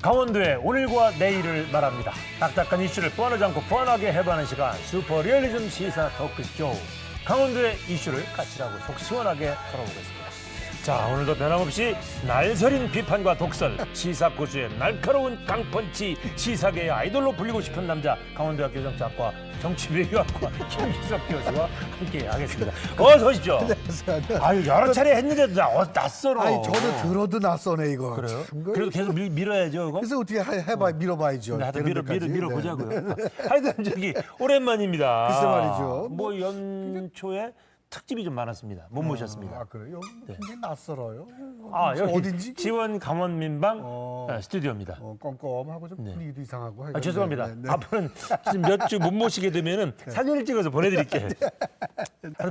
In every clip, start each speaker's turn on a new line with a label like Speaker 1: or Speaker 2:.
Speaker 1: 강원도의 오늘과 내일을 말합니다. 딱딱한 이슈를 뻔하지 않고 뻔하게 해봐는 시간 슈퍼 리얼리즘 시사 토크쇼. 강원도의 이슈를 까칠하고 속 시원하게 털어보겠습니다. 자, 오늘도 변함없이 날서린 비판과 독설, 시사 고수의 날카로운 강펀치, 시사계의 아이돌로 불리고 싶은 남자, 강원도학교 정치학과 정치외교학과 김기석 교수와 함께 하겠습니다. 어서 오십시오.
Speaker 2: 안녕하세요.
Speaker 1: 아유, 여러 차례 했는데도 낯설어.
Speaker 2: 아니 저도 들어도 낯서네 이거.
Speaker 1: 그래요?
Speaker 2: 참, 그-
Speaker 1: 그래도 계속 밀어야죠, 그거?
Speaker 2: 그래서 어떻게 해봐 밀어봐야죠.
Speaker 1: 네, 하여튼
Speaker 2: 되는 데까지.
Speaker 1: 밀어보자고요.
Speaker 2: 네.
Speaker 1: 하여튼 저기 오랜만입니다.
Speaker 2: 글쎄 말이죠.
Speaker 1: 뭐 연초에 특집이 좀 많았습니다. 못 모셨습니다.
Speaker 2: 아 그래요? 여기 굉장히 낯설어요.
Speaker 1: 여기
Speaker 2: 어딘지?
Speaker 1: 지원 강원민방
Speaker 2: 어.
Speaker 1: 스튜디오입니다.
Speaker 2: 껌껌하고 좀 분위기도 이상하고.
Speaker 1: 죄송합니다.
Speaker 2: 네, 네.
Speaker 1: 앞으로는 몇 주 못 모시게 되면은 사진을 찍어서 보내드릴게요.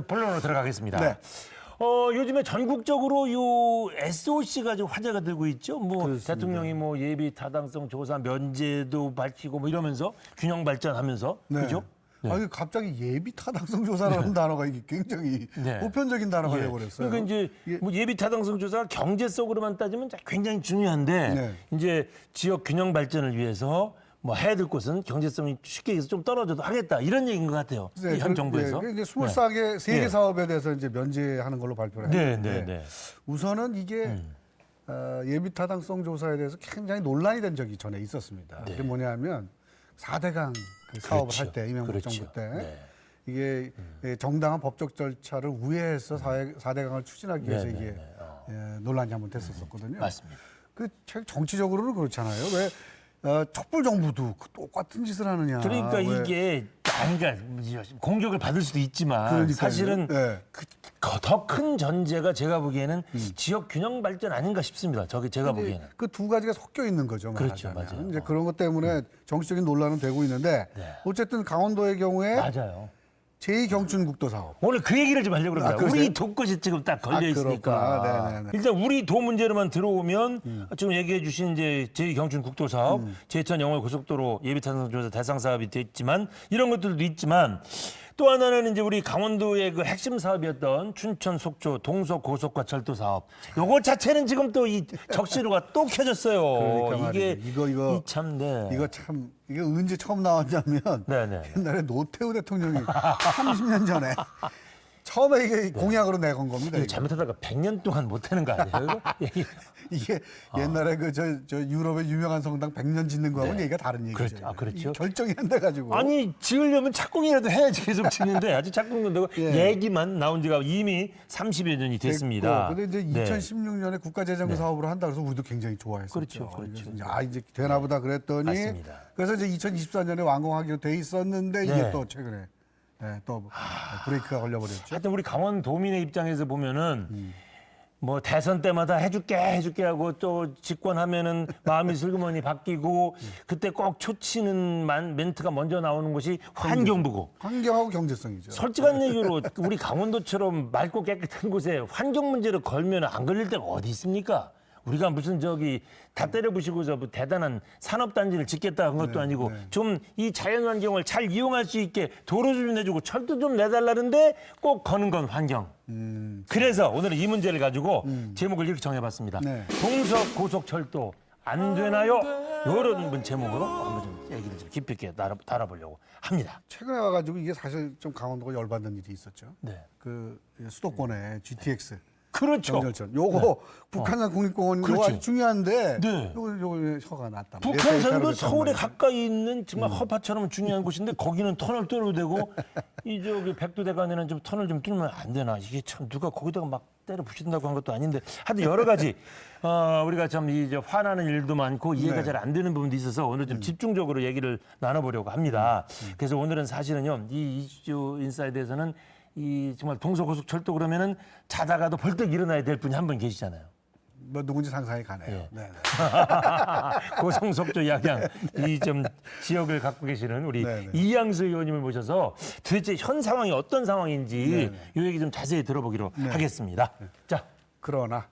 Speaker 1: 본론으로 들어가겠습니다.
Speaker 2: 네.
Speaker 1: 요즘에 전국적으로 요 SOC가 좀 화제가 되고 있죠. 뭐
Speaker 2: 그렇습니다.
Speaker 1: 대통령이 뭐 예비 타당성 조사 면제도 밝히고 뭐 이러면서 균형 발전하면서
Speaker 2: 네.
Speaker 1: 그죠? 네.
Speaker 2: 아니 갑자기 예비 타당성 조사라는 단어가 이게 굉장히
Speaker 1: 네.
Speaker 2: 보편적인 단어가
Speaker 1: 예.
Speaker 2: 되어버렸어요.
Speaker 1: 그러니까 이제 뭐 예비 타당성 조사가 경제적으로만 따지면 굉장히 중요한데
Speaker 2: 네.
Speaker 1: 이제 지역 균형 발전을 위해서 뭐 해야 될 곳은 경제성이 쉽게 얘기해서 좀 떨어져도 하겠다 이런 얘기인 것 같아요.
Speaker 2: 네,
Speaker 1: 현 정부에서.
Speaker 2: 이제 24개 세개
Speaker 1: 네.
Speaker 2: 사업에 대해서 이제 면제하는 걸로 발표를
Speaker 1: 네,
Speaker 2: 했는데
Speaker 1: 네, 네.
Speaker 2: 우선은 이게 예비 타당성 조사에 대해서 굉장히 논란이 된 적이 전에 있었습니다.
Speaker 1: 네.
Speaker 2: 그게 뭐냐면 4대강 그 사업을
Speaker 1: 그렇죠.
Speaker 2: 할 때 이명박
Speaker 1: 그렇죠.
Speaker 2: 정부 때
Speaker 1: 네.
Speaker 2: 이게 정당한 법적 절차를 우회해서 4대강을 추진하기 위해서
Speaker 1: 네, 네,
Speaker 2: 이게
Speaker 1: 네.
Speaker 2: 논란이 한번 됐었거든요.
Speaker 1: 맞습니다.
Speaker 2: 그 정치적으로는 그렇잖아요. 왜 촛불 정부도 그 똑같은 짓을 하느냐.
Speaker 1: 그러니까
Speaker 2: 왜.
Speaker 1: 이게 그러니까 공격을 받을 수도 있지만
Speaker 2: 그러니까요.
Speaker 1: 사실은
Speaker 2: 네.
Speaker 1: 더 큰 전제가 제가 보기에는 지역 균형 발전 아닌가 싶습니다. 제가 보기에는.
Speaker 2: 그 두 가지가 섞여 있는 거죠.
Speaker 1: 그렇죠,
Speaker 2: 말하자면.
Speaker 1: 맞아요.
Speaker 2: 이제 그런 것 때문에 정치적인 논란은 되고 있는데
Speaker 1: 네.
Speaker 2: 어쨌든 강원도의 경우에
Speaker 1: 맞아요.
Speaker 2: 제2경춘국도 사업.
Speaker 1: 오늘 그 얘기를 좀 하려고 그럽니다.
Speaker 2: 그러세요?
Speaker 1: 우리 도것이 지금 딱 걸려 있으니까.
Speaker 2: 그렇구나. 네네네.
Speaker 1: 일단 우리 도 문제로만 들어오면 지금 얘기해 주신 이제 제2경춘 국도 사업, 제천 영월 고속도로 예비타당 조사 대상 사업이 됐지만 이런 것들도 있지만 또 하나는 이제 우리 강원도의 그 핵심 사업이었던 춘천 속초 동서 고속화 철도 사업. 요거 자체는 지금 또 이 적시로가 또 켜졌어요.
Speaker 2: 그러니까
Speaker 1: 이게
Speaker 2: 말이죠. 이거
Speaker 1: 참 네.
Speaker 2: 이거 참 이게 언제 처음 나왔냐면
Speaker 1: 네네.
Speaker 2: 옛날에 노태우 대통령이 30년 전에 처음에 이게 공약으로 내건 겁니다.
Speaker 1: 이거
Speaker 2: 이거.
Speaker 1: 잘못하다가 100년 동안 못 하는 거 아니에요? 이거?
Speaker 2: 이게 옛날에 그 저 유럽의 유명한 성당 100년 짓는 거하고는 얘기가 다른 얘기죠.
Speaker 1: 그렇죠.
Speaker 2: 이 결정이 안 돼가지고.
Speaker 1: 아니 지으려면 착공이라도 해야지 계속 짓는데 아직 착공도 안 되고
Speaker 2: 예.
Speaker 1: 얘기만 나온 지가 이미 30여 년이 됐습니다.
Speaker 2: 근데 이제
Speaker 1: 네.
Speaker 2: 2016년에 국가재정부
Speaker 1: 네.
Speaker 2: 사업으로 한다 그래서 우리도 굉장히 좋아했었죠.
Speaker 1: 그렇죠, 그렇죠.
Speaker 2: 그래서 이제 이제 되나 보다 그랬더니
Speaker 1: 맞습니다.
Speaker 2: 그래서 이제 2024년에 완공하기로 돼 있었는데
Speaker 1: 네.
Speaker 2: 이게 또 최근에 또 브레이크가 걸려버렸죠.
Speaker 1: 하여튼 우리 강원도민의 입장에서 보면은 뭐 대선 때마다 해줄게 하고 또 집권하면은 마음이 슬그머니 바뀌고 그때 꼭 초치는 멘트가 먼저 나오는 것이 환경부고
Speaker 2: 환경하고 경제성이죠.
Speaker 1: 솔직한 얘기로 우리 강원도처럼 맑고 깨끗한 곳에 환경 문제를 걸면 안 걸릴 데가 어디 있습니까? 우리가 무슨 다 때려부시고서 뭐 대단한 산업단지를 짓겠다 한 것도 아니고 좀 이 자연환경을 잘 이용할 수 있게 도로 좀 내주고 철도 좀 내달라는데 꼭 거는 건 환경. 그래서 오늘은 이 문제를 가지고 제목을 이렇게 정해봤습니다.
Speaker 2: 네.
Speaker 1: 동서고속철도 안 되나요? 이런 제목으로 한번 좀 얘기를 좀 깊이 있게 다뤄보려고 합니다.
Speaker 2: 최근에 와가지고 이게 사실 좀 강원도가 열받는 일이 있었죠.
Speaker 1: 네.
Speaker 2: 그 수도권에 GTX
Speaker 1: 그렇죠.
Speaker 2: 경전철 요거 북한산 국립공원 요거
Speaker 1: 그렇지.
Speaker 2: 아주 중요한데
Speaker 1: 네.
Speaker 2: 요거 혀가 났다.
Speaker 1: 북한산도 서울에 가까이 있는 정말 허파처럼 중요한 곳인데 거기는 터널 뚫어도 되고 이 백두대간에는 좀 터널 좀 뚫으면 안 되나 이게 참 누가 거기다가 막 때려 부신다고 한 것도 아닌데 하여튼 여러 가지 우리가 참 화나는 일도 많고 이해가
Speaker 2: 네.
Speaker 1: 잘 안 되는 부분도 있어서 오늘 좀 집중적으로 얘기를 나눠보려고 합니다. 그래서 오늘은 사실은요 이 이슈 인사이드에서는 이 정말 동서고속철도 그러면은 자다가도 벌떡 일어나야 될 분이 한 분 계시잖아요.
Speaker 2: 뭐 누군지 상상이 가네요.
Speaker 1: 예.
Speaker 2: 네.
Speaker 1: 고성속도 양양 이 좀 지역을 갖고 계시는 우리
Speaker 2: 네네.
Speaker 1: 이양수 의원님을 모셔서 도대체 현 상황이 어떤 상황인지 이 얘기 좀 자세히 들어보기로 하겠습니다. 자,
Speaker 2: 그러나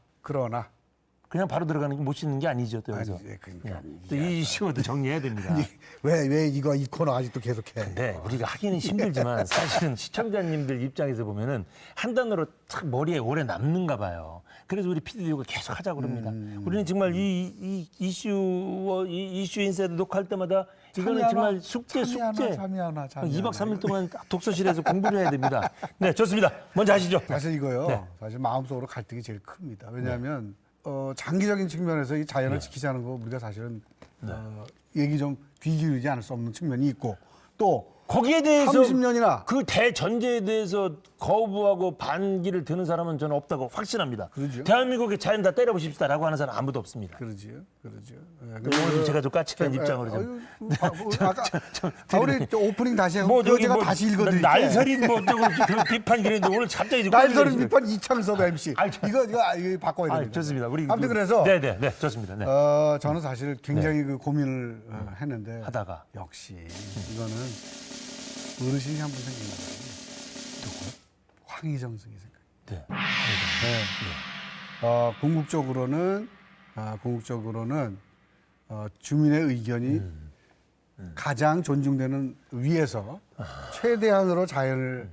Speaker 1: 그냥 바로 들어가는 게 못 씻는 게 아니죠. 또 여기서.
Speaker 2: 아니, 그러니까
Speaker 1: 또 이 이슈도 정리해야 됩니다.
Speaker 2: 왜 이거 이 코너 아직도 계속해?
Speaker 1: 네, 우리가 하기는 힘들지만 사실은 시청자님들 입장에서 보면은 한 단어로 탁 머리에 오래 남는가 봐요. 그래서 우리 PD가 계속 하자고 그럽니다. 우리는 정말 이 이슈 인사이드 녹화할 때마다 이거는 정말 숙제.
Speaker 2: 잠이 하나.
Speaker 1: 2박 3일 동안 독서실에서 공부를 해야 됩니다. 네, 좋습니다. 먼저 하시죠.
Speaker 2: 사실 이거요.
Speaker 1: 네.
Speaker 2: 사실 마음속으로 갈등이 제일 큽니다. 왜냐하면 장기적인 측면에서 이 자연을 지키자는 거 우리가 사실은 얘기 좀 귀 기울이지 않을 수 없는 측면이 있고 또
Speaker 1: 거기에 대해서
Speaker 2: 30년이나
Speaker 1: 그 대전제에 대해서 거부하고 반기를 드는 사람은 저는 없다고 확신합니다.
Speaker 2: 그러죠.
Speaker 1: 대한민국의 자연 다 때려보십시다라고 하는 사람 아무도 없습니다.
Speaker 2: 그러지요.
Speaker 1: 오늘 제가 좀 까칠한 입장으로 좀.
Speaker 2: 우리 저 오프닝 다시 하고
Speaker 1: 뭐 저기
Speaker 2: 제가
Speaker 1: 뭐
Speaker 2: 다시 읽어드릴게요.
Speaker 1: 날설인 뭐 저거 그 비판 기랬는데 오늘 갑자기
Speaker 2: 날설인 비판 이창섭 MC.
Speaker 1: 아이,
Speaker 2: 이거 바꿔야 됩니다.
Speaker 1: 좋습니다. 우리
Speaker 2: 아무튼 그래서
Speaker 1: 네, 좋습니다. 네.
Speaker 2: 저는 사실 굉장히 그 고민을 했는데
Speaker 1: 하다가
Speaker 2: 역시 이거는 어르신이 한 분 생기는 거예요. 누구? 황희정 승이 생각.
Speaker 1: 네.
Speaker 2: 궁극적으로는 주민의 의견이 가장 존중되는 위에서 최대한으로 자연을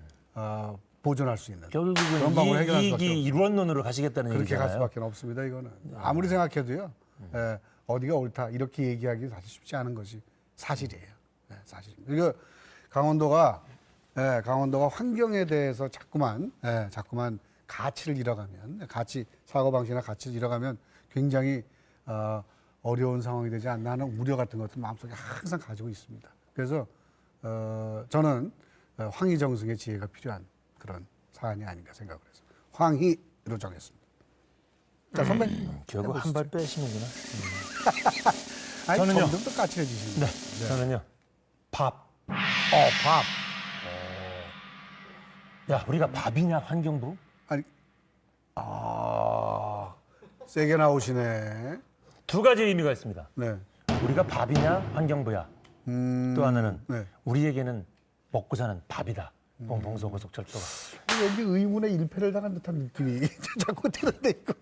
Speaker 2: 보존할 수 있는 그런 방법을
Speaker 1: 결국은
Speaker 2: 해결할 수밖에 없어요.
Speaker 1: 이익이 일원론으로 가시겠다는
Speaker 2: 그렇게 갈
Speaker 1: 얘기잖아요.
Speaker 2: 수밖에 없습니다. 이거는 아무리 생각해도요. 어디가 옳다 이렇게 얘기하기 사실 쉽지 않은 것이 사실이에요. 사실. 그리고 강원도가 환경에 대해서 자꾸만 가치를 잃어가면 사고방식이나 가치를 잃어가면 굉장히 어려운 상황이 되지 않나 하는 우려 같은 것들 마음속에 항상 가지고 있습니다. 그래서 저는 황희정승의 지혜가 필요한 그런 사안이 아닌가 생각을 해서 황희로 정했습니다. 자, 선배.
Speaker 1: 결국 한 발 빼시는구나.
Speaker 2: 저는요.
Speaker 1: 저는요.
Speaker 2: 점점 더 까칠해지시는
Speaker 1: 네. 저는요. 밥.
Speaker 2: 밥.
Speaker 1: 야, 우리가 밥이냐 환경부?
Speaker 2: 아니, 세게 나오시네.
Speaker 1: 두 가지 의미가 있습니다.
Speaker 2: 네.
Speaker 1: 우리가 밥이냐 환경부야. 또 하나는
Speaker 2: 네.
Speaker 1: 우리에게는 먹고 사는 밥이다. 봉송고속철도가.
Speaker 2: 왠지 의문의 일패를 당한 듯한 느낌이 자꾸 드는데 이거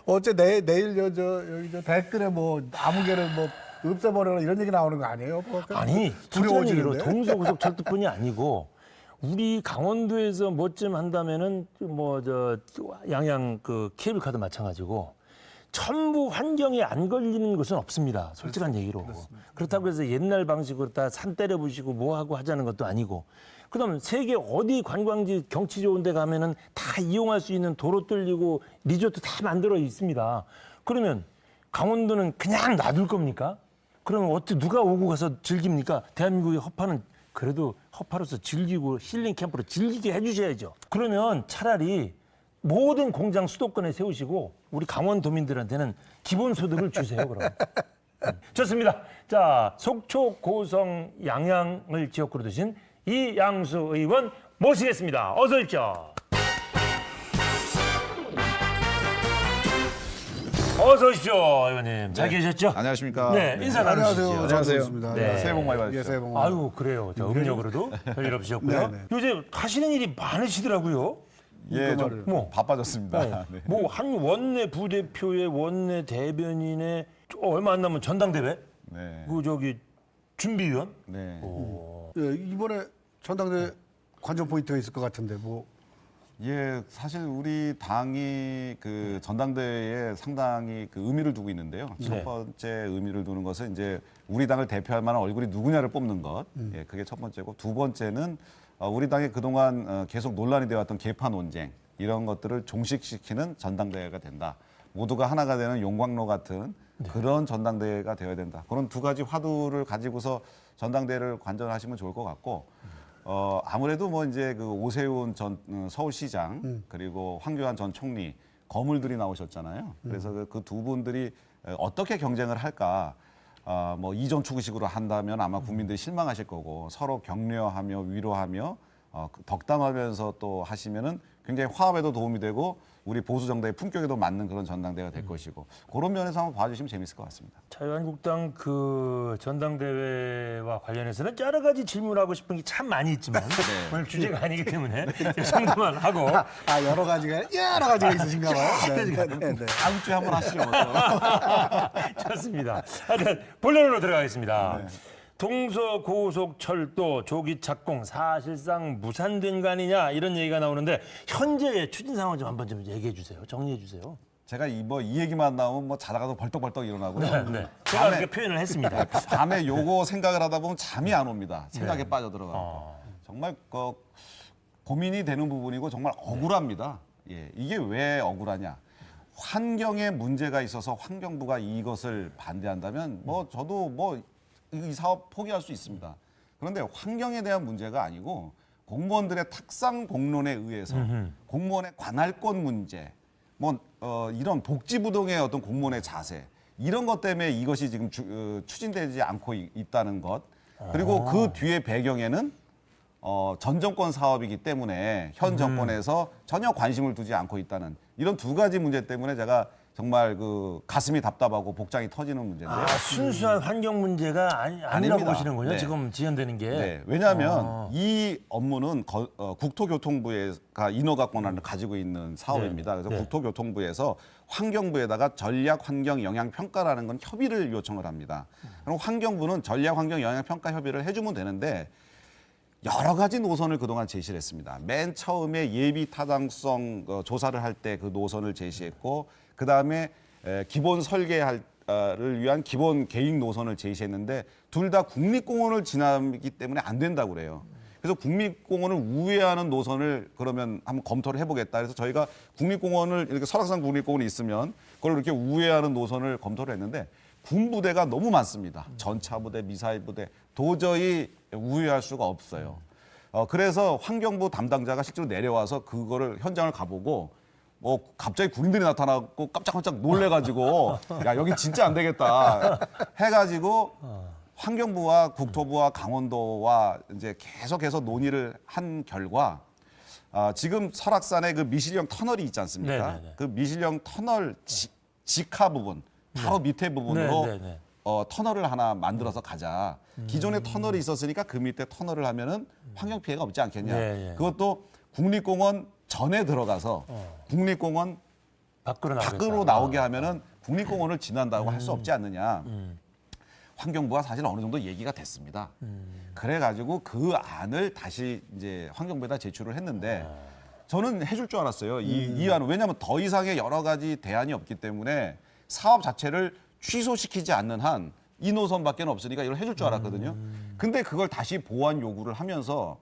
Speaker 2: 어째 내일 여기 저 댓글에 뭐 아무개를 뭐 없애버려라 이런 얘기 나오는 거 아니에요?
Speaker 1: 아니,
Speaker 2: 두려워지는데?
Speaker 1: 동서고속철도뿐이 아니고 우리 강원도에서 뭐쯤 한다면은 뭐 저 양양 그 케이블카도 마찬가지고 전부 환경에 안 걸리는 것은 없습니다. 솔직한 얘기로. 그렇다고 해서 옛날 방식으로 다 산 때려 부시고 뭐 하고 하자는 것도 아니고. 그다음 세계 어디 관광지 경치 좋은 데 가면은 다 이용할 수 있는 도로 뚫리고 리조트 다 만들어 있습니다. 그러면 강원도는 그냥 놔둘 겁니까? 그러면 어떻게 누가 오고 가서 즐깁니까? 대한민국의 허파는 그래도 허파로서 즐기고 힐링 캠프로 즐기게 해주셔야죠. 그러면 차라리 모든 공장 수도권에 세우시고 우리 강원도민들한테는 기본소득을 주세요. 그럼. 좋습니다. 자, 속초, 고성, 양양을 지역구로 두신 이양수 의원 모시겠습니다. 어서 오십시오. 어서 오십시오, 의원님. 잘 계셨죠?
Speaker 3: 안녕하십니까.
Speaker 1: 네, 인사 나누시죠.
Speaker 3: 안녕하세요.
Speaker 2: 네.
Speaker 3: 새해 복 많이 받으십시오.
Speaker 2: 새해 복 많이
Speaker 1: 아유, 그래요. 저 음력으로도 별일 없으셨고요.
Speaker 2: 네, 네.
Speaker 1: 요새 하시는 일이 많으시더라고요.
Speaker 3: 예, 좀
Speaker 1: 뭐.
Speaker 3: 바빠졌습니다. 네.
Speaker 1: 뭐 한 원내 부대표의 원내 대변인의 얼마 안 남은 전당대회
Speaker 3: 네.
Speaker 1: 그 저기 준비위원
Speaker 3: 네.
Speaker 2: 예, 이번에 전당대 관전 포인트가 있을 것 같은데 뭐
Speaker 3: 예, 사실 우리 당이 그 전당대회에 상당히 그 의미를 두고 있는데요.
Speaker 1: 네.
Speaker 3: 첫 번째 의미를 두는 것은 이제 우리 당을 대표할 만한 얼굴이 누구냐를 뽑는 것. 예, 그게 첫 번째고 두 번째는 우리 당이 그동안 계속 논란이 되어왔던 계파 논쟁 이런 것들을 종식시키는 전당대회가 된다. 모두가 하나가 되는 용광로 같은 그런 전당대회가 되어야 된다. 그런 두 가지 화두를 가지고서 전당대회를 관전하시면 좋을 것 같고 아무래도 뭐 이제 그 오세훈 전 서울시장 그리고 황교안 전 총리 거물들이 나오셨잖아요. 그래서 그 두 분들이 어떻게 경쟁을 할까? 뭐 이전 추구식으로 한다면 아마 국민들이 실망하실 거고 서로 격려하며 위로하며 덕담하면서 또 하시면은 굉장히 화합에도 도움이 되고 우리 보수 정당의 품격에도 맞는 그런 전당대회가 될 것이고 그런 면에서 한번 봐주시면 재밌을 것 같습니다.
Speaker 1: 자유한국당 그 전당대회와 관련해서는 여러 가지 질문하고 싶은 게 참 많이 있지만 오늘 주제가 아니기 때문에 이 정도만 하고
Speaker 2: 여러 가지가 있으신가 봐요. 네.
Speaker 3: 다음 주에 한번 하시죠. 뭐.
Speaker 1: 좋습니다. 하여튼 본론으로 들어가겠습니다. 동서고속철도 조기 착공 사실상 무산된 거 아니냐 이런 얘기가 나오는데 현재의 추진 상황 좀 한번 좀 얘기해 주세요. 정리해 주세요.
Speaker 3: 제가 이 얘기만 나오면 뭐 자다가도 벌떡벌떡 일어나고요.
Speaker 1: 네. 제가 그렇게 표현을 했습니다.
Speaker 3: 밤에 요거 생각을 하다 보면 잠이 안 옵니다. 생각에 빠져들어가고 정말 고민이 되는 부분이고 정말 억울합니다. 예, 이게 왜 억울하냐? 환경에 문제가 있어서 환경부가 이것을 반대한다면 저도 이 사업 포기할 수 있습니다. 그런데 환경에 대한 문제가 아니고 공무원들의 탁상 공론에 의해서 공무원의 관할권 문제, 이런 복지부동의 어떤 공무원의 자세 이런 것 때문에 이것이 지금 추진되지 않고 있다는 것. 그리고 그 뒤에 배경에는 전 정권 사업이기 때문에 현 정권에서 전혀 관심을 두지 않고 있다는 이런 두 가지 문제 때문에 제가 정말 가슴이 답답하고 복장이 터지는 문제인데요.
Speaker 1: 순수한 환경 문제가 아니라고
Speaker 3: 아닙니다.
Speaker 1: 보시는군요.
Speaker 3: 네.
Speaker 1: 지금 지연되는 게.
Speaker 3: 네, 왜냐하면 이 업무는 국토교통부가 인허가 권한을 가지고 있는 사업입니다. 그래서 국토교통부에서 환경부에다가 전략환경영향평가라는 건 협의를 요청을 합니다. 그럼 환경부는 전략환경영향평가 협의를 해주면 되는데 여러 가지 노선을 그동안 제시를 했습니다. 맨 처음에 예비 타당성 조사를 할 때 그 노선을 제시했고 그다음에 기본 설계를 위한 기본 계획 노선을 제시했는데 둘 다 국립공원을 지나기 때문에 안 된다고 그래요. 그래서 국립공원을 우회하는 노선을 그러면 한번 검토를 해보겠다. 그래서 저희가 국립공원을 이렇게 설악산 국립공원이 있으면 그걸 이렇게 우회하는 노선을 검토를 했는데 군부대가 너무 많습니다. 전차부대, 미사일부대 도저히 우회할 수가 없어요. 그래서 환경부 담당자가 실제로 내려와서 그거를 현장을 가보고 갑자기 군인들이 나타나고 깜짝깜짝 놀래가지고 야 여기 진짜 안 되겠다 해가지고 환경부와 국토부와 강원도와 이제 계속해서 논의를 한 결과 지금 설악산에 그 미실령 터널이 있지 않습니까?
Speaker 1: 네네네.
Speaker 3: 그 미실령 터널 직하 부분 바로 밑에 부분으로
Speaker 1: 네네네.
Speaker 3: 터널을 하나 만들어서 가자. 기존에 터널이 있었으니까 그 밑에 터널을 하면은 환경 피해가 없지 않겠냐.
Speaker 1: 네, 네.
Speaker 3: 그것도 국립공원 전에 들어가서 국립공원 밖으로 나오게 하면은 국립공원을 지난다고 할 수 없지 않느냐. 환경부가 사실 어느 정도 얘기가 됐습니다. 그래가지고 그 안을 다시 이제 환경부에다 제출을 했는데 저는 해줄 줄 알았어요. 이 안은 왜냐하면 더 이상의 여러 가지 대안이 없기 때문에 사업 자체를 취소시키지 않는 한 이 노선밖에 없으니까 이걸 해줄 줄 알았거든요. 근데 그걸 다시 보완 요구를 하면서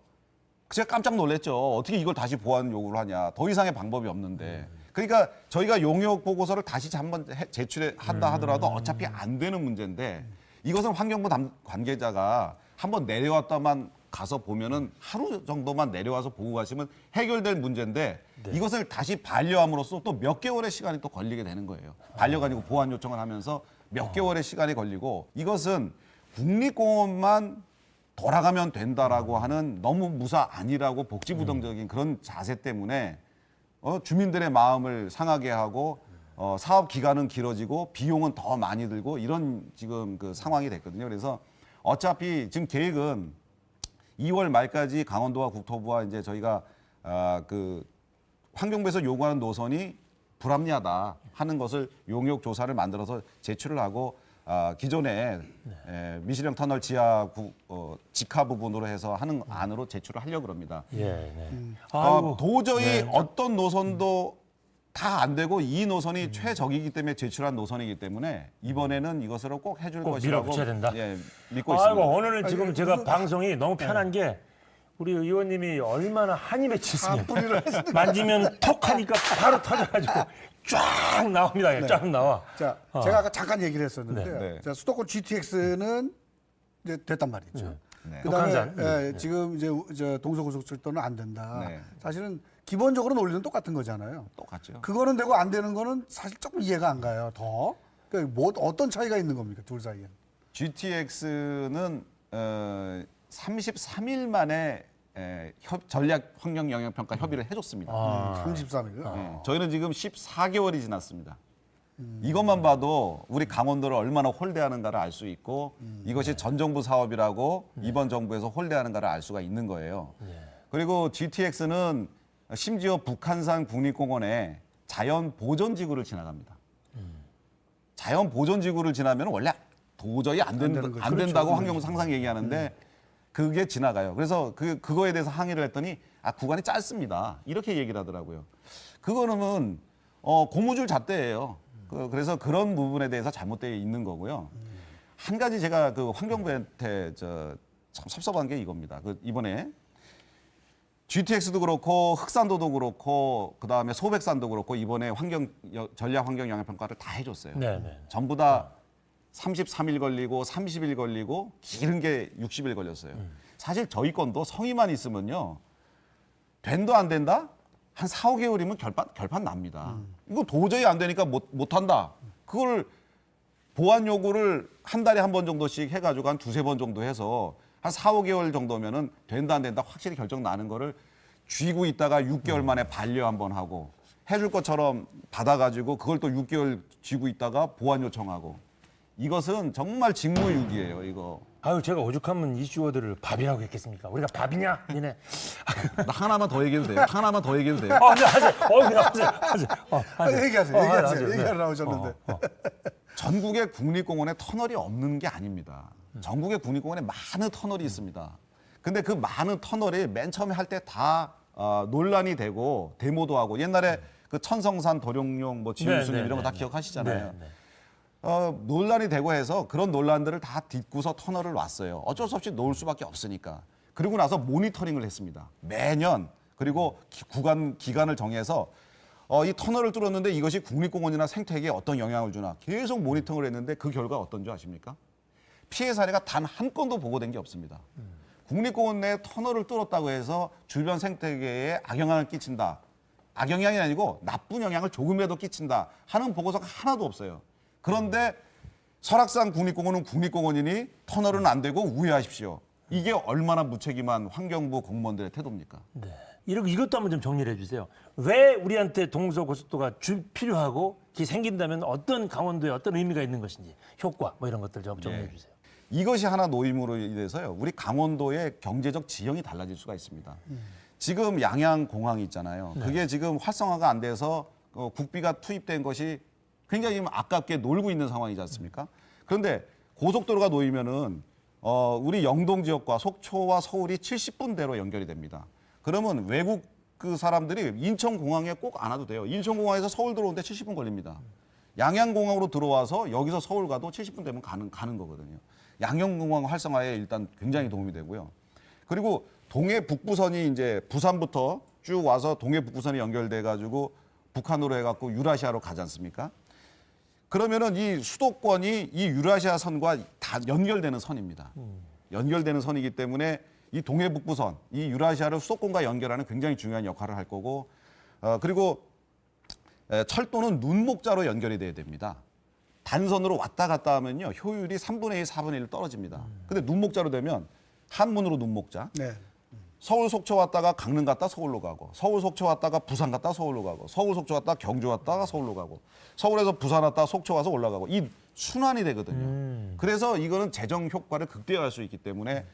Speaker 3: 제가 깜짝 놀랐죠. 어떻게 이걸 다시 보완 요구를 하냐. 더 이상의 방법이 없는데. 그러니까 저희가 용역 보고서를 다시 한번 제출한다 하더라도 어차피 안 되는 문제인데 이것은 환경부 관계자가 한번 내려왔다만 가서 보면은 하루 정도만 내려와서 보고 가시면 해결될 문제인데 이것을 다시 반려함으로써 또 몇 개월의 시간이 또 걸리게 되는 거예요. 반려가 아니고 보완 요청을 하면서 몇 개월의 시간이 걸리고 이것은 국립공원만 돌아가면 된다라고 하는 너무 무사 아니라고 복지부동적인 그런 자세 때문에 주민들의 마음을 상하게 하고 사업 기간은 길어지고 비용은 더 많이 들고 이런 지금 그 상황이 됐거든요. 그래서 어차피 지금 계획은 2월 말까지 강원도와 국토부와 이제 저희가 그 환경부에서 요구하는 노선이 불합리하다 하는 것을 용역 조사를 만들어서 제출을 하고 기존에 미실령 터널 직하 부분으로 해서 하는 안으로 제출을 하려고 합니다. 도저히 어떤 노선도 다 안 되고 이 노선이 최적이기 때문에 제출한 노선이기 때문에 이번에는 이것을 꼭 해줄 것이라고
Speaker 1: 밀어붙여야 된다.
Speaker 3: 믿고 있습니다.
Speaker 1: 오늘은 지금 제가 방송이 너무 편한 게 우리 의원님이 얼마나 한이 맺혔으면 만지면 톡 하니까 바로 터져가지고 쫙 나옵니다. 쫙 나와.
Speaker 2: 자, 제가 아까 잠깐 얘기를 했었는데
Speaker 3: 네.
Speaker 2: 자, 수도권 GTX는 이제 됐단 말이죠.
Speaker 3: 네.
Speaker 2: 그다음에
Speaker 1: 북한산.
Speaker 2: 지금 이제 동서고속철도는 안 된다.
Speaker 3: 네.
Speaker 2: 사실은 기본적으로 논리는 똑같은 거잖아요.
Speaker 3: 똑같죠.
Speaker 2: 그거는 되고 안 되는 거는 사실 조금 이해가 안 가요. 더. 그러니까 어떤 차이가 있는 겁니까? 둘 사이에.
Speaker 3: GTX는 33일 만에 전략 환경 영향 평가 협의를 해줬습니다.
Speaker 2: 33일.
Speaker 3: 저희는 지금 14개월이 지났습니다. 이것만 봐도 우리 강원도를 얼마나 홀대하는가를 알 수 있고 이것이 전 정부 사업이라고 이번 정부에서 홀대하는가를 알 수가 있는 거예요. 그리고 GTX는 심지어 북한산 국립공원에 자연 보존지구를 지나갑니다. 자연 보존지구를 지나면 원래 도저히 안 된다고
Speaker 2: 그렇죠.
Speaker 3: 환경부 상상 얘기하는데 그게 지나가요. 그래서 그거에 대해서 항의를 했더니 구간이 짧습니다. 이렇게 얘기를 하더라고요. 그거는 고무줄 잣대예요. 그래서 그런 부분에 대해서 잘못되어 있는 거고요. 한 가지 제가 그 환경부한테 참 섭섭한 게 이겁니다. 이번에 GTX도 그렇고 흑산도도 그렇고 그다음에 소백산도 그렇고 이번에 전략 환경 영향 평가를 다 해줬어요.
Speaker 1: 네네.
Speaker 3: 전부 다 33일 걸리고 30일 걸리고 길은 게 60일 걸렸어요. 사실 저희 건도 성의만 있으면요. 된도 안 된다? 한 4, 5개월이면 결판 납니다. 이거 도저히 안 되니까 못 한다. 그걸 보완 요구를 한 달에 한 번 정도씩 해가지고 한 2-3번 정도 해서 한 4, 5개월 정도면은 된다 안 된다 확실히 결정 나는 거를 쥐고 있다가 6개월 만에 반려 한번 하고 해줄 것처럼 받아가지고 그걸 또 6개월 쥐고 있다가 보완 요청하고 이것은 정말 직무유기예요. 이거.
Speaker 1: 아유 제가 오죽하면 이슈워드를 밥이라고 했겠습니까? 우리가 밥이냐? 얘네.
Speaker 3: 나 하나만 더 얘기해도 돼요? 하나만 더 얘기해도 돼요?
Speaker 1: 네, 하세요. 그냥 하세요.
Speaker 2: 얘기하세요. 얘기하러 나오셨는데.
Speaker 3: 전국의 국립공원에 터널이 없는 게 아닙니다. 전국의 국립공원에 많은 터널이 있습니다. 근데 그 많은 터널이 맨 처음에 할 때 다 논란이 되고 데모도 하고 옛날에 그 천성산 도룡뇽 뭐 지율수님 이런 거 다 기억하시잖아요. 논란이 되고 해서 그런 논란들을 다 딛고서 터널을 놨어요. 어쩔 수 없이 놓을 수밖에 없으니까. 그리고 나서 모니터링을 했습니다. 매년. 그리고 기간을 정해서 이 터널을 뚫었는데 이것이 국립공원이나 생태계에 어떤 영향을 주나 계속 모니터링을 했는데 그 결과 어떤 줄 아십니까? 피해 사례가 단 한 건도 보고된 게 없습니다. 국립공원 내에 터널을 뚫었다고 해서 주변 생태계에 악영향을 끼친다. 악영향이 아니고 나쁜 영향을 조금이라도 끼친다 하는 보고서가 하나도 없어요. 그런데 설악산 국립공원은 국립공원이니 터널은 안 되고 우회하십시오. 이게 얼마나 무책임한 환경부 공무원들의 태도입니까?
Speaker 1: 네. 이것도 한번 좀 정리를 해주세요. 왜 우리한테 동서고속도가 필요하고 그게 생긴다면 어떤 강원도에 어떤 의미가 있는 것인지 효과 뭐 이런 것들 좀 정리해 주세요.
Speaker 3: 이것이 하나 노임으로 인해서요. 우리 강원도의 경제적 지형이 달라질 수가 있습니다. 지금 양양공항이 있잖아요. 그게 지금 활성화가 안 돼서 국비가 투입된 것이 굉장히 아깝게 놀고 있는 상황이지 않습니까? 그런데 고속도로가 놓이면은 우리 영동 지역과 속초와 서울이 70분대로 연결이 됩니다. 그러면 외국 그 사람들이 인천공항에 꼭 안 와도 돼요. 인천공항에서 서울 들어오는데 70분 걸립니다. 양양공항으로 들어와서 여기서 서울 가도 70분 되면 가는 거거든요. 양양공항 활성화에 일단 굉장히 도움이 되고요. 그리고 동해 북부선이 이제 부산부터 쭉 와서 동해 북부선이 연결돼 가지고 북한으로 해갖고 유라시아로 가지 않습니까? 그러면은 이 수도권이 이 유라시아 선과 다 연결되는 선입니다. 연결되는 선이기 때문에 이 동해 북부선, 이 유라시아를 수도권과 연결하는 굉장히 중요한 역할을 할 거고, 그리고 철도는 눈목자로 연결이 돼야 됩니다. 단선으로 왔다 갔다 하면요 효율이 3분의 1, 4분의 1 떨어집니다. 근데 눈목자로 되면 한문으로 눈목자.
Speaker 2: 네.
Speaker 3: 서울 속초 왔다가 강릉 갔다 서울로 가고, 서울 속초 왔다가 부산 갔다 서울로 가고, 서울 속초 왔다가 경주 왔다가 서울로 가고, 서울에서 부산 왔다가 속초 와서 올라가고 이 순환이 되거든요. 그래서 이거는 재정 효과를 극대화할 수 있기 때문에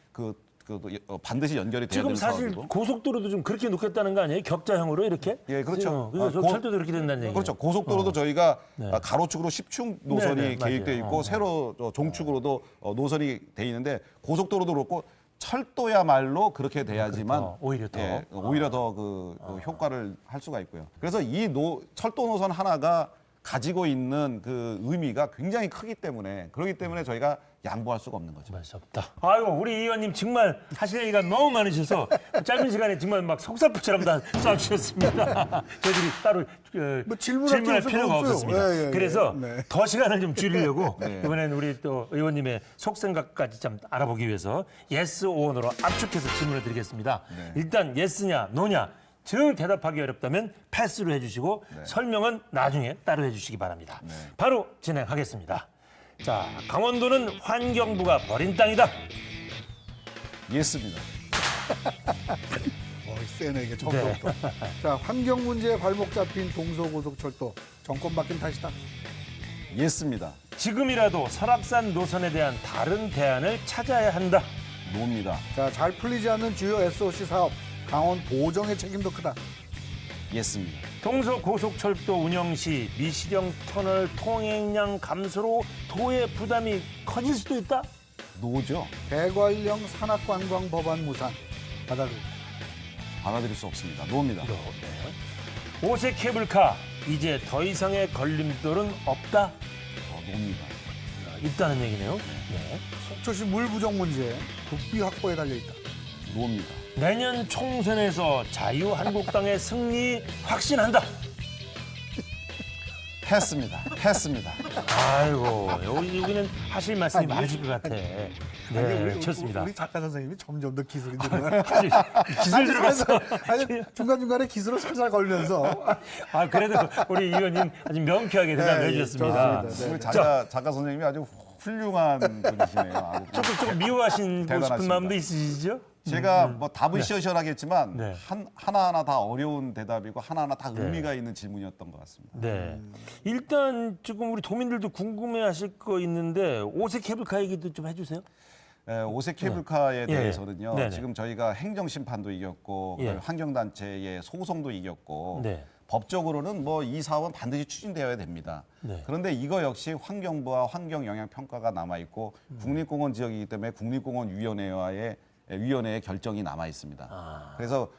Speaker 3: 반드시 연결이 돼야
Speaker 1: 지금
Speaker 3: 되는
Speaker 1: 사실
Speaker 3: 사업이고.
Speaker 1: 고속도로도 좀 그렇게 놓겠다는 거 아니에요? 격자형으로 이렇게?
Speaker 3: 예, 그렇죠.
Speaker 1: 그래서 철도도 그렇게 된다는 얘기예요.
Speaker 3: 그렇죠. 고속도로도 저희가 가로축으로 10축 노선이
Speaker 1: 네, 네,
Speaker 3: 계획되어
Speaker 1: 맞아요.
Speaker 3: 있고 새로 종축으로도 노선이 돼 있는데 고속도로도 그렇고 철도야말로 그렇게 돼야지만
Speaker 1: 그렇죠.
Speaker 3: 오히려 더 그 효과를 할 수가 있고요. 그래서 이 철도 노선 하나가 가지고 있는 그 의미가 굉장히 크기 때문에 그렇기 때문에 저희가 양보할 수가 없는 거죠.
Speaker 1: 말 수 없다. 아이고 우리 의원님 정말 하실 얘기가 너무 많으셔서 짧은 시간에 정말 막 속살포처럼 다 쏴주셨습니다. 저희들이 따로
Speaker 2: 뭐 질문할
Speaker 1: 질문할
Speaker 2: 게
Speaker 1: 필요가
Speaker 2: 없어요.
Speaker 1: 없었습니다.
Speaker 2: 예, 예,
Speaker 1: 그래서
Speaker 2: 네.
Speaker 1: 더 시간을 좀 줄이려고 이번에는 우리 또 의원님의 속생각까지 좀 알아보기 위해서 yes, or로 압축해서 질문을 드리겠습니다. 일단 yes냐, no냐 즉 대답하기 어렵다면 패스로 해주시고 설명은 나중에 따로 해주시기 바랍니다. 바로 진행하겠습니다. 자, 강원도는 환경부가 버린 땅이다.
Speaker 3: 예스입니다.
Speaker 2: 세네 이게 처음부터. 자, 환경 문제에 발목 잡힌 동서고속철도 정권 바뀐 탓이다.
Speaker 3: 예스입니다.
Speaker 1: 지금이라도 설악산 노선에 대한 다른 대안을 찾아야 한다.
Speaker 3: 노입니다.
Speaker 2: 자, 잘 풀리지 않는 주요 SOC 사업 강원 도정의 책임도 크다.
Speaker 3: 예스입니다.
Speaker 1: 동서고속철도 운영 시 미시령 터널 통행량 감소로 도의 부담이 커질 수도 있다.
Speaker 3: 노죠.
Speaker 2: 대관령 산악관광 법안 무산 받아들일.
Speaker 3: 받아들일 수 없습니다. 노입니다.
Speaker 1: 오색 케이블카 이제 더 이상의 걸림돌은 없다.
Speaker 3: 노입니다.
Speaker 1: 있다는 얘기네요. 네.
Speaker 2: 속초시 물 부족 문제 국비 확보에 달려 있다.
Speaker 3: 노입니다.
Speaker 1: 내년 총선에서 자유한국당의 승리 확신한다.
Speaker 3: 했습니다. 했습니다.
Speaker 1: 아이고 여기는 하실 말씀이 많으실 것 같아. 네,
Speaker 2: 아니,
Speaker 1: 좋습니다.
Speaker 2: 우리 작가 선생님이 점점 더 기술이 늘어나요.
Speaker 1: 기술 들어갔어.
Speaker 2: 아니, 중간중간에 기술을 살살 걸면서.
Speaker 1: 아 그래도 우리 이 의원님 아주 명쾌하게 대답을
Speaker 2: 네,
Speaker 1: 해주셨습니다.
Speaker 2: 좋습니다.
Speaker 3: 우리 작가 선생님이 아주 훌륭한 분이시네요. 아주
Speaker 1: 조금 미워하시고 싶은
Speaker 3: 대단하십니다.
Speaker 1: 마음도 있으시죠?
Speaker 3: 제가 뭐 답은 시원시원하겠지만
Speaker 1: 네.
Speaker 3: 하나하나 다 어려운 대답이고 하나하나 다
Speaker 1: 네.
Speaker 3: 의미가 있는 질문이었던 것 같습니다.
Speaker 1: 네. 일단 지금 우리 도민들도 궁금해하실 거 있는데 오색 케이블카 얘기도 좀 해주세요.
Speaker 3: 오색 케이블카에
Speaker 1: 예.
Speaker 3: 대해서는요.
Speaker 1: 네네.
Speaker 3: 지금 저희가 행정심판도 이겼고
Speaker 1: 예.
Speaker 3: 환경단체의 소송도 이겼고
Speaker 1: 네.
Speaker 3: 법적으로는 뭐 이 사업은 반드시 추진되어야 됩니다.
Speaker 1: 네.
Speaker 3: 그런데 이거 역시 환경부와 환경영향평가가 남아있고 국립공원 지역이기 때문에 국립공원위원회의 결정이 남아 있습니다. 그래서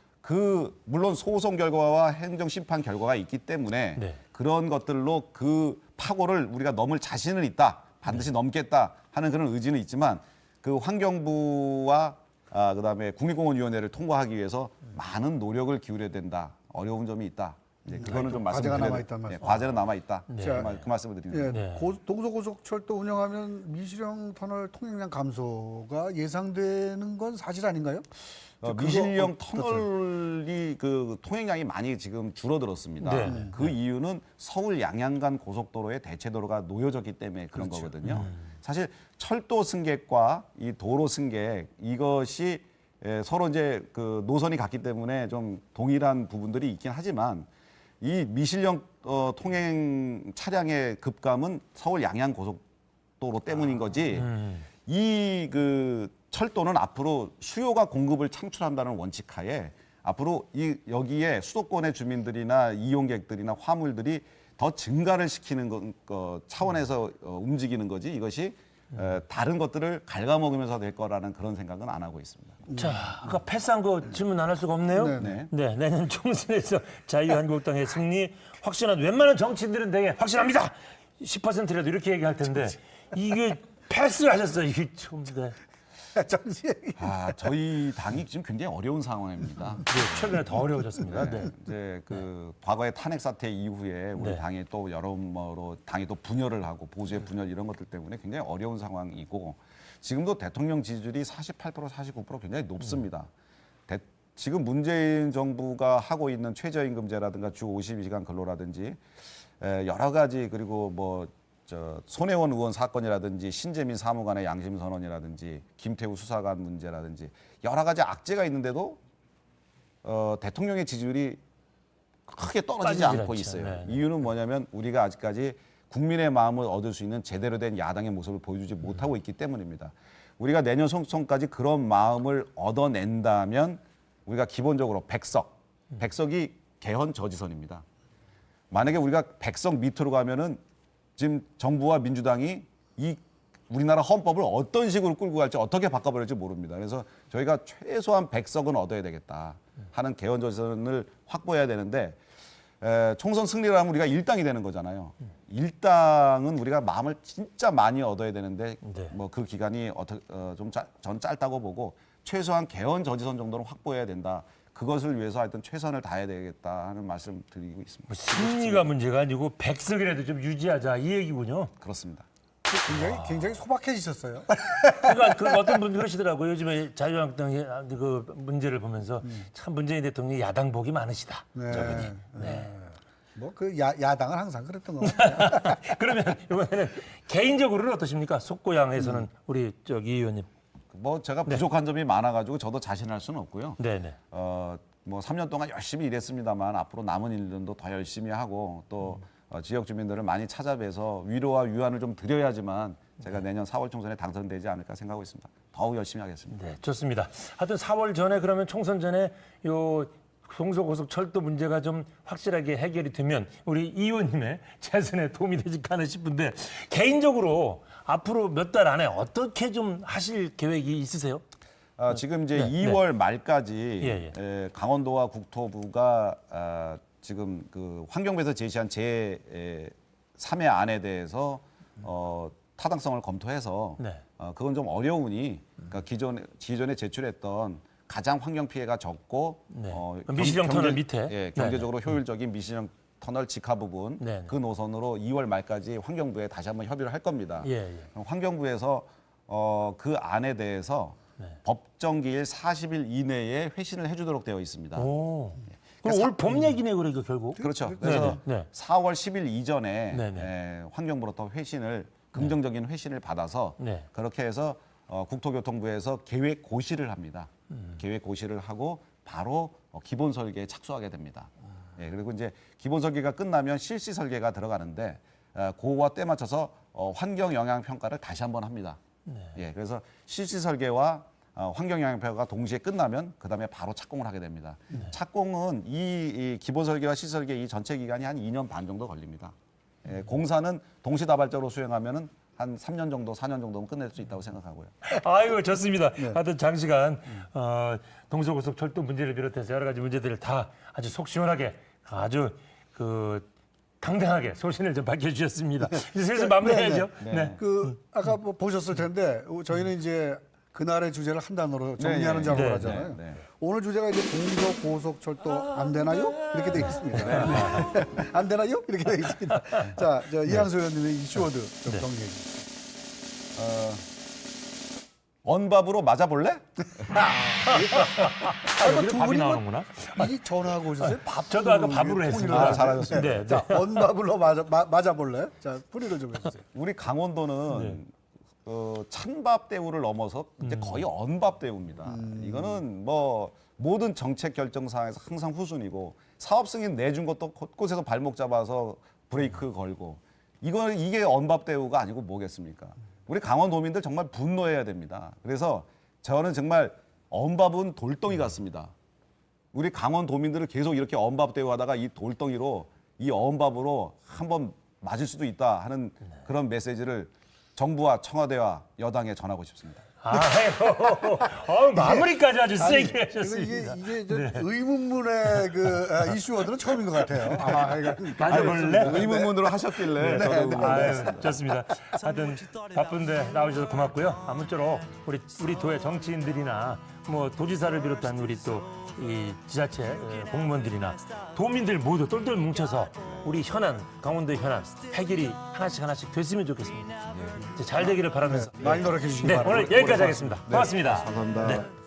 Speaker 3: 물론 소송 결과와 행정심판 결과가 있기 때문에
Speaker 1: 네.
Speaker 3: 그런 것들로 그 파고를 우리가 넘을 자신은 있다. 반드시 넘겠다 하는 그런 의지는 있지만 그 환경부와 그다음에 국립공원위원회를 통과하기 위해서 많은 노력을 기울여야 된다. 어려운 점이 있다. 이제 그거는 좀
Speaker 2: 과제가
Speaker 3: 말씀드려야
Speaker 2: 남아있다는 말씀.
Speaker 3: 과제는 남아 있다.
Speaker 1: 네.
Speaker 3: 그 말씀을 드립니다.
Speaker 2: 예,
Speaker 1: 네.
Speaker 2: 동서고속철도 운영하면 미시령 터널 통행량 감소가 예상되는 건 사실 아닌가요?
Speaker 3: 미실령
Speaker 2: 그거
Speaker 3: 터널이 그 통행량이 많이 지금 줄어들었습니다.
Speaker 1: 네.
Speaker 3: 그 이유는 서울 양양간 고속도로의 대체도로가 놓여졌기 때문에 그런
Speaker 2: 그렇죠.
Speaker 3: 거거든요. 사실 철도 승객과 이 도로 승객 이것이 서로 이제 그 노선이 같기 때문에 좀 동일한 부분들이 있긴 하지만 이 미실령 통행 차량의 급감은 서울 양양 고속도로 때문인 거지. 이 그 철도는 앞으로 수요가 공급을 창출한다는 원칙하에 앞으로 여기에 수도권의 주민들이나 이용객들이나 화물들이 더 증가를 시키는 차원에서 움직이는 거지 이것이 다른 것들을 갉아먹으면서 될 거라는 그런 생각은 안 하고 있습니다.
Speaker 1: 자, 아까 패스한 거 질문 안 할 수가 없네요.
Speaker 2: 네.
Speaker 3: 네.
Speaker 1: 내년 총선에서 자유한국당의 승리 확신한 웬만한 정치인들은 되게 확신합니다. 10%라도 이렇게 얘기할 텐데 이게 패스를 하셨어요. 이게 좀 네.
Speaker 2: 정치 얘기.
Speaker 3: 저희 당이 지금 굉장히 어려운 상황입니다.
Speaker 1: 최근에 더 어려워졌습니다. 네.
Speaker 3: 이제 그 과거의 탄핵 사태 이후에 우리
Speaker 1: 네.
Speaker 3: 당이 또 여러모로 당이 또 분열을 하고 보수의 분열 이런 것들 때문에 굉장히 어려운 상황이고 지금도 대통령 지지율이 48% 49% 굉장히 높습니다. 지금 문재인 정부가 하고 있는 최저임금제라든가 주 52시간 근로라든지 여러 가지 그리고 뭐 손혜원 의원 사건이라든지 신재민 사무관의 양심 선언이라든지 김태우 수사관 문제라든지 여러 가지 악재가 있는데도 대통령의 지지율이 크게 떨어지지
Speaker 1: 빠지질
Speaker 3: 않고
Speaker 1: 않죠.
Speaker 3: 있어요.
Speaker 1: 네.
Speaker 3: 이유는 뭐냐면 우리가 아직까지 국민의 마음을 얻을 수 있는 제대로 된 야당의 모습을 보여주지 못하고 있기 때문입니다. 우리가 내년 총선까지 그런 마음을 얻어낸다면 우리가 기본적으로 100석이 개헌 저지선입니다. 만약에 우리가 100석 밑으로 가면은 지금 정부와 민주당이 이 우리나라 헌법을 어떤 식으로 끌고 갈지 어떻게 바꿔버릴지 모릅니다. 그래서 저희가 최소한 100석은 얻어야 되겠다 하는 개헌 저지선을 확보해야 되는데 총선 승리를 하면 우리가 일당이 되는 거잖아요. 일당은 우리가 마음을 진짜 많이 얻어야 되는데
Speaker 1: 네.
Speaker 3: 뭐 그 기간이 전 짧다고 보고 최소한 개헌 저지선 정도는 확보해야 된다. 그것을 위해서 하여튼 최선을 다해야 되겠다 하는 말씀 드리고 있습니다.
Speaker 1: 승리가 문제가 아니고 백석이라도 좀 유지하자 이 얘기군요.
Speaker 3: 그렇습니다.
Speaker 2: 굉장히 소박해지셨어요.
Speaker 1: 그러니까 그 어떤 분들 그러시더라고요. 요즘에 자유한국당의 그 문제를 보면서 참 문재인 대통령이 야당 복이 많으시다. 저분이. 네.
Speaker 2: 뭐 그 야당은 항상 그랬던 것 같아요.
Speaker 1: 그러면 이번에는 개인적으로는 어떠십니까? 속고양에서는 우리 이 의원님.
Speaker 3: 뭐 제가 부족한 점이 많아가지고 저도 자신할 수는 없고요.
Speaker 1: 네네.
Speaker 3: 뭐 3년 동안 열심히 일했습니다만 앞으로 남은 1년도 더 열심히 하고 또 지역 주민들을 많이 찾아뵈서 위로와 위안을 좀 드려야지만 제가 내년 4월 총선에 당선되지 않을까 생각하고 있습니다. 더욱 열심히 하겠습니다.
Speaker 1: 네, 좋습니다. 하여튼 4월 전에 그러면 총선 전에 요 동서고속철도 문제가 좀 확실하게 해결이 되면 우리 이 의원님의 재선에 도움이 되지 않을까 싶은데 개인적으로 앞으로 몇 달 안에 어떻게 좀 하실 계획이 있으세요?
Speaker 3: 지금 이제
Speaker 1: 네,
Speaker 3: 2월 말까지
Speaker 1: 예,
Speaker 3: 강원도와 국토부가 지금 그 환경부에서 제시한 제 3회 안에 대해서 타당성을 검토해서
Speaker 1: 네.
Speaker 3: 그건 좀 어려우니 그러니까 기존에 제출했던 가장 환경 피해가 적고
Speaker 1: 네. 미시령 터널 밑에
Speaker 3: 예, 경제적으로 효율적인 미시령 터널 직하 부분
Speaker 1: 네네.
Speaker 3: 그 노선으로 2월 말까지 환경부에 다시 한번 협의를 할 겁니다.
Speaker 1: 예.
Speaker 3: 그럼 환경부에서 그 안에 대해서
Speaker 1: 네.
Speaker 3: 법정 기일 40일 이내에 회신을 해주도록 되어 있습니다.
Speaker 1: 오. 그럼 올 봄 얘기네 그러니까 결국.
Speaker 3: 그렇죠. 그래서
Speaker 1: 네.
Speaker 3: 4월 10일 이전에
Speaker 1: 네네.
Speaker 3: 환경부로부터 회신을 긍정적인 회신을 받아서
Speaker 1: 네.
Speaker 3: 그렇게 해서 국토교통부에서 계획 고시를 합니다. 계획 고시를 하고 바로 기본 설계에 착수하게 됩니다. 예, 그리고 이제 기본 설계가 끝나면 실시 설계가 들어가는데 그거와 때 맞춰서 환경 영향 평가를 다시 한번 합니다. 예, 그래서 실시 설계와 환경 영향 평가가 동시에 끝나면 그다음에 바로 착공을 하게 됩니다. 착공은 이 기본 설계와 실시 설계 이 전체 기간이 한 2년 반 정도 걸립니다. 예, 공사는 동시다발적으로 수행하면은 한 3년 정도, 4년 정도면 끝낼 수 있다고 생각하고요.
Speaker 1: 아이고 좋습니다. 하여튼 장시간 동서고속 철도 문제를 비롯해서 여러 가지 문제들을 다 아주 속 시원하게 아주 그 당당하게 소신을 좀 밝혀주셨습니다. 이제 슬슬 마무리해야죠. 네.
Speaker 2: 아까 뭐 보셨을 텐데 저희는 이제 그날의 주제를 한 단어로 정리하는 작업을 하잖아요. 오늘 주제가 이제 동서고속철도 안 되나요? 이렇게 돼 있습니다. 안 되나요? 이렇게 돼 있습니다. 자, 이한수 의원님의 이슈워드 좀 정리해 주시죠.
Speaker 3: 언밥으로 맞아볼래?
Speaker 1: 두 밥이 나오는구나.
Speaker 2: 이 전화하고 오셨어요? 밥.
Speaker 1: 저도 아까 밥으로 했습니다.
Speaker 3: 잘하셨습니다.
Speaker 1: 네, 네.
Speaker 2: 자, 언밥으로 맞아볼래요? 자, 풀이를 좀 해주세요.
Speaker 3: 우리 강원도는 찬밥 대우를 넘어서 이제 거의 언밥 대우입니다. 이거는 뭐 모든 정책 결정 사항에서 항상 후순위고 사업 승인 내준 것도 곳곳에서 발목 잡아서 브레이크 걸고 이게 언밥 대우가 아니고 뭐겠습니까? 우리 강원도민들 정말 분노해야 됩니다. 그래서 저는 정말 언밥은 돌덩이 같습니다. 우리 강원도민들을 계속 이렇게 언밥 대우하다가 이 돌덩이로 이 언밥으로 한번 맞을 수도 있다 하는 그런 메시지를 정부와 청와대와 여당에 전하고 싶습니다.
Speaker 1: 아이고, 마무리까지 아주 세게 하셨습니다.
Speaker 2: 이게 의문문의 이슈워드는 처음인 것 같아요.
Speaker 1: 맞아볼래?
Speaker 3: 의문문으로 하셨길래 저도
Speaker 1: 아유, 좋습니다. 하여튼 바쁜데 나오셔서 고맙고요. 아무쪼록 우리 도의 정치인들이나 뭐 도지사를 비롯한 우리 또 이 지자체 공무원들이나 도민들 모두 똘똘 뭉쳐서 우리 현안, 강원도 현안 해결이 하나씩 됐으면 좋겠습니다. 이제 잘 되기를 바라면서
Speaker 2: 많이 노력해 주시기
Speaker 1: 네,
Speaker 2: 바랍니다.
Speaker 1: 오늘 여기까지 하겠습니다. 고맙습니다.
Speaker 3: 감사합니다.
Speaker 1: 네.